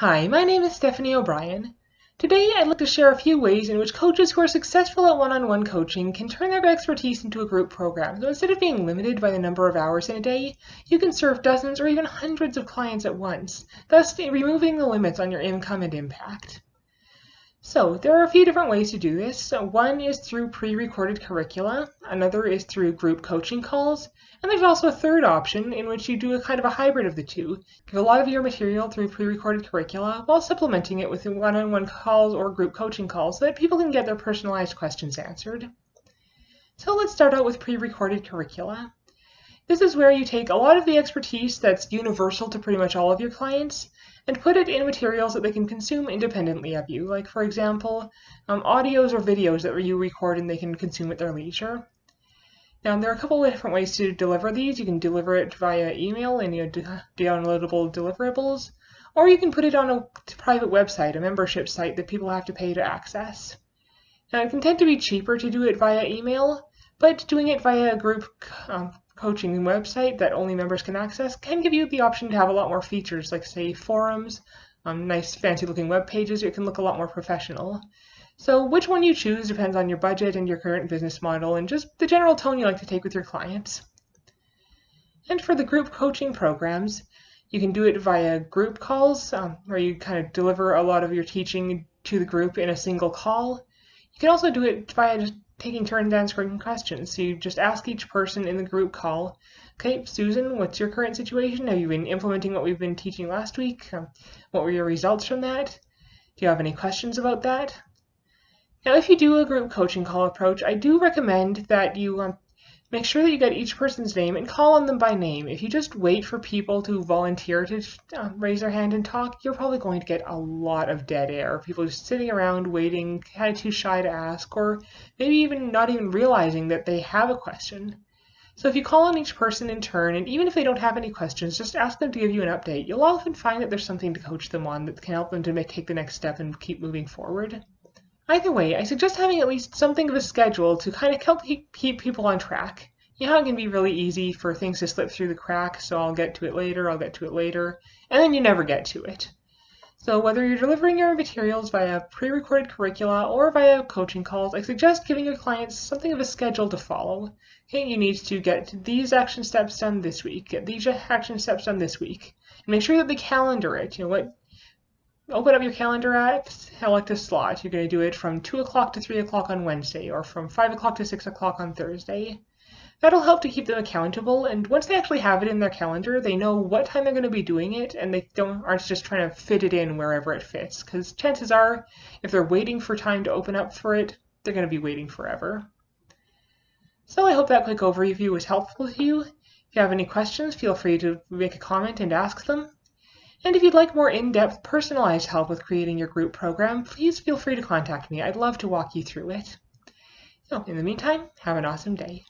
Hi, my name is Stephanie O'Brien. Today I'd like to share a few ways in which coaches who are successful at one-on-one coaching can turn their expertise into a group program. So instead of being limited by the number of hours in a day, you can serve dozens or even hundreds of clients at once, thus removing the limits on your income and impact. So there are a few different ways to do this. One is through pre-recorded curricula, another is through group coaching calls, and there's also a third option in which you do a kind of a hybrid of the two. Give a lot of your material through pre-recorded curricula while supplementing it with one-on-one calls or group coaching calls so that people can get their personalized questions answered. So let's start out with pre-recorded curricula. This is where you take a lot of the expertise that's universal to pretty much all of your clients and put it in materials that they can consume independently of you, like for example, audios or videos that you record and they can consume at their leisure. Now there are a couple of different ways to deliver these. You can deliver it via email and downloadable deliverables, or you can put it on a private website, a membership site that people have to pay to access. Now it can tend to be cheaper to do it via email, but doing it via a group coaching website that only members can access can give you the option to have a lot more features, like say forums, nice fancy looking web pages. It can look a lot more professional. So which one you choose depends on your budget and your current business model and just the general tone you like to take with your clients. And for the group coaching programs, you can do it via group calls, where you kind of deliver a lot of your teaching to the group in a single call. You can also do it via just taking turns answering questions. So you just ask each person in the group call, okay, Susan, what's your current situation? Have you been implementing what we've been teaching last week? What were your results from that? Do you have any questions about that? Now, if you do a group coaching call approach, I do recommend that you make sure that you get each person's name and call on them by name. If you just wait for people to volunteer to raise their hand and talk, you're probably going to get a lot of dead air. People just sitting around waiting, kind of too shy to ask, or maybe even not even realizing that they have a question. So if you call on each person in turn, and even if they don't have any questions, just ask them to give you an update. You'll often find that there's something to coach them on that can help them to take the next step and keep moving forward. Either way, I suggest having at least something of a schedule to kind of help keep people on track. You know how it can be really easy for things to slip through the cracks, so I'll get to it later, and then you never get to it. So whether you're delivering your materials via pre-recorded curricula or via coaching calls, I suggest giving your clients something of a schedule to follow. Okay, you need to get these action steps done this week, get these action steps done this week, and make sure that they calendar it. Open up your calendar app, select a slot. You're going to do it from 2 o'clock to 3 o'clock on Wednesday, or from 5 o'clock to 6 o'clock on Thursday. That'll help to keep them accountable, and once they actually have it in their calendar, they know what time they're going to be doing it, and they aren't just trying to fit it in wherever it fits, because chances are, if they're waiting for time to open up for it, they're going to be waiting forever. So I hope that quick overview was helpful to you. If you have any questions, feel free to make a comment and ask them. And if you'd like more in-depth, personalized help with creating your group program, please feel free to contact me. I'd love to walk you through it. So, in the meantime, have an awesome day.